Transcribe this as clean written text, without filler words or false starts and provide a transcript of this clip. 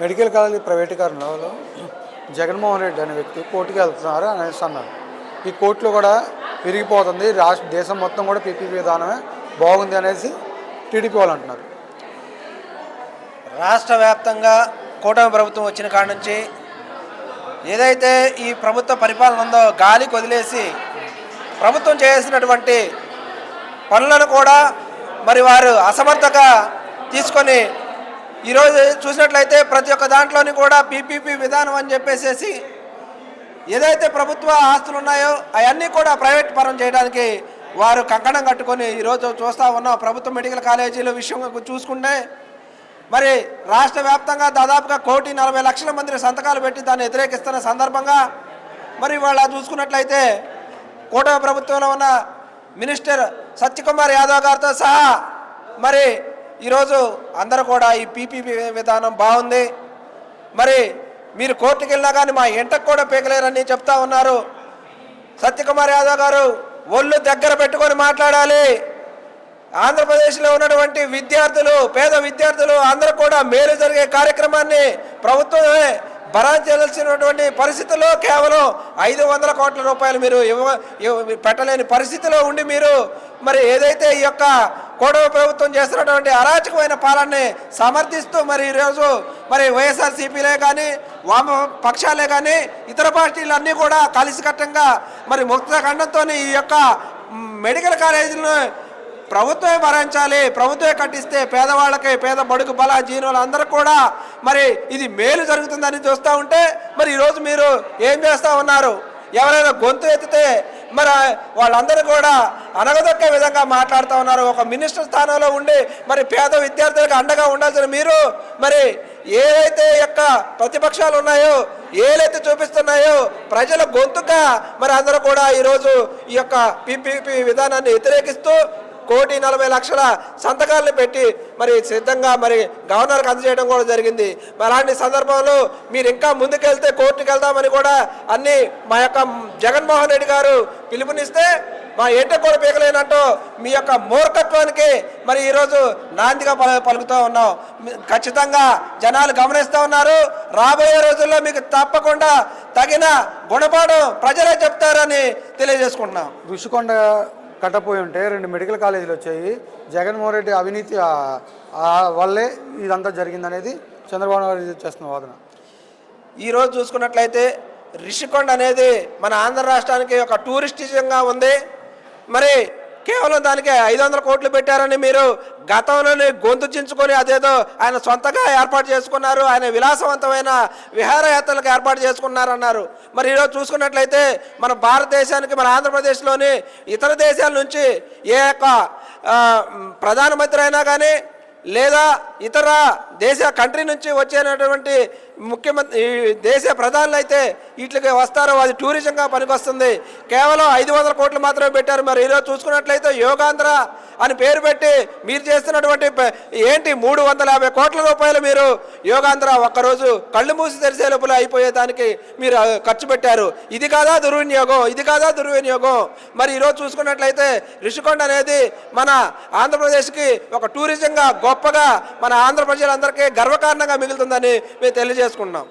Medical college ప్రైవేటీకరణలో Jaganmohan Reddy అనే వ్యక్తి కోర్టుకు వెళ్తున్నారు అనేసి అన్నారు. ఈ కోర్టులో కూడా విరిగిపోతుంది, దేశం మొత్తం కూడా పీపీపీ విధానమే బాగుంది అనేసి టీడీపీ వాళ్ళు అంటున్నారు. రాష్ట్ర వ్యాప్తంగా కూటమి ప్రభుత్వం వచ్చిన కాడ నుంచి ఏదైతే ఈ ప్రభుత్వ పరిపాలన ఉందో గాలికి వదిలేసి ప్రభుత్వం చేసినటువంటి పనులను కూడా మరి వారు అసమర్థంగా తీసుకొని ఈరోజు చూసినట్లయితే ప్రతి ఒక్క దాంట్లోని కూడా పీపీపీ విధానం అని చెప్పేసి ఏదైతే ప్రభుత్వ ఆస్తులు ఉన్నాయో అవన్నీ కూడా ప్రైవేట్ పరం చేయడానికి వారు కంకణం కట్టుకొని ఈరోజు చూస్తూ ఉన్నాం. ప్రభుత్వ మెడికల్ కాలేజీల విషయం చూసుకుంటే మరి రాష్ట్ర వ్యాప్తంగా దాదాపుగా 1,40,00,000 మంది సంతకాలు పెట్టి దాన్ని వ్యతిరేకిస్తున్న సందర్భంగా మరి వాళ్ళ చూసుకున్నట్లయితే కూటమి ప్రభుత్వంలో ఉన్న మినిస్టర్ సత్యకుమార్ యాదవ్ గారితో సహా మరి ఈరోజు అందరూ కూడా ఈ పీపీపీ విధానం బాగుంది, మరి మీరు కోర్టుకు వెళ్ళినా కానీ మా ఇంటకు కూడా పీకలేరని చెప్తా ఉన్నారు. సత్యకుమార్ యాదవ్ గారు ఒళ్ళు దగ్గర పెట్టుకొని మాట్లాడాలి. ఆంధ్రప్రదేశ్లో ఉన్నటువంటి విద్యార్థులు, పేద విద్యార్థులు అందరూ కూడా మేలు జరిగే కార్యక్రమాన్ని ప్రభుత్వమే భరించాల్సినటువంటి పరిస్థితుల్లో కేవలం 500 కోట్ల రూపాయలు మీరు పెట్టలేని పరిస్థితిలో ఉండి మీరు మరి ఏదైతే ఈ యొక్క కూటమి ప్రభుత్వం చేస్తున్నటువంటి అరాచకమైన పాలనని సమర్థిస్తూ మరి ఈరోజు మరి వైఎస్ఆర్సీపీలే కానీ వామ పక్షాలే కానీ ఇతర పార్టీలన్నీ కూడా కలిసికట్టంగా మరి ముక్త ఖండంతో ఈ యొక్క మెడికల్ కాలేజీలను ప్రభుత్వమే భరించాలి, ప్రభుత్వమే కట్టిస్తే పేదవాళ్ళకి, పేద బడుగు బల జీనులు అందరూ కూడా మరి ఇది మేలు జరుగుతుందని చూస్తూ ఉంటే మరి ఈరోజు మీరు ఏం చేస్తూ ఉన్నారు? ఎవరైనా గొంతు ఎత్తితే మరి వాళ్ళందరూ కూడా అనగదొక్కే విధంగా మాట్లాడుతూ ఉన్నారు. ఒక మినిస్టర్ స్థానంలో ఉండి మరి పేద విద్యార్థులకు అండగా ఉండాల్సిన మీరు మరి ఏదైతే యొక్క ప్రతిపక్షాలు ఉన్నాయో, ఏదైతే చూపిస్తున్నాయో ప్రజల గొంతుగా మరి అందరూ కూడా ఈరోజు ఈ యొక్క పీపీపీ విధానాన్ని వ్యతిరేకిస్తూ 1,40,00,000 సంతకాలను పెట్టి మరి సిద్ధంగా మరి గవర్నర్కి అందజేయడం కూడా జరిగింది. అలాంటి సందర్భంలో మీరు ఇంకా ముందుకెళ్తే కోర్టుకు వెళ్దామని కూడా అన్ని మా యొక్క జగన్మోహన్ రెడ్డి గారు పిలుపునిస్తే మా ఏంటో కూడా పీకలేనట్టు మీ యొక్క మూర్ఖత్వానికి మరి ఈరోజు నాందిగా పలుకుతూ ఉన్నాం. ఖచ్చితంగా జనాలు గమనిస్తూ ఉన్నారు. రాబోయే రోజుల్లో మీకు తప్పకుండా తగిన గుణపాఠం ప్రజలే చెప్తారని తెలియజేసుకుంటున్నాం. ఋషికొండ కట్టపోయి ఉంటే 2 మెడికల్ కాలేజీలు వచ్చాయి. జగన్మోహన్ రెడ్డి అవినీతి వల్లే ఇదంతా జరిగిందనేది చంద్రబాబు నాయుడు చేస్తున్న వాదన. ఈరోజు చూసుకున్నట్లయితే రిషికొండ అనేది మన ఆంధ్ర రాష్ట్రానికి ఒక టూరిస్టిజంగా ఉంది. మరి కేవలం దానికి 500 కోట్లు పెట్టారని మీరు గతంలోనే గొంతు చించుకొని అదేదో ఆయన సొంతగా ఏర్పాటు చేసుకున్నారు, ఆయన విలాసవంతమైన విహారయాత్రలకు ఏర్పాటు చేసుకున్నారన్నారు. మరి ఈరోజు చూసుకున్నట్లయితే మన భారతదేశానికి, మన ఆంధ్రప్రదేశ్లోని ఇతర దేశాల నుంచి ఏ యొక్క ప్రధానమంత్రి అయినా కానీ లేదా ఇతర దేశ కంట్రీ నుంచి వచ్చేటటువంటి ముఖ్యమంత్రి దేశ ప్రధానులు అయితే వీటికి వస్తారో అది టూరిజంగా పనికొస్తుంది. కేవలం 500 కోట్లు మాత్రమే పెట్టారు. మరి ఈరోజు చూసుకున్నట్లయితే యోగాంధ్ర అని పేరు పెట్టి మీరు చేస్తున్నటువంటి ఏంటి 350 కోట్ల రూపాయలు మీరు యోగాంధ్ర ఒక్కరోజు కళ్ళు మూసి తెరిసే లోపల అయిపోయేదానికి మీరు ఖర్చు పెట్టారు. ఇది కాదా దుర్వినియోగం? ఇది కాదా దుర్వినియోగం? మరి ఈరోజు చూసుకున్నట్లయితే రిషికొండ అనేది మన ఆంధ్రప్రదేశ్కి ఒక టూరిజంగా గొప్పగా మన ఆంధ్ర ప్రజలందరికీ గర్వకారణంగా మిగులుతుందని మేము తెలియజేసుకున్నాం.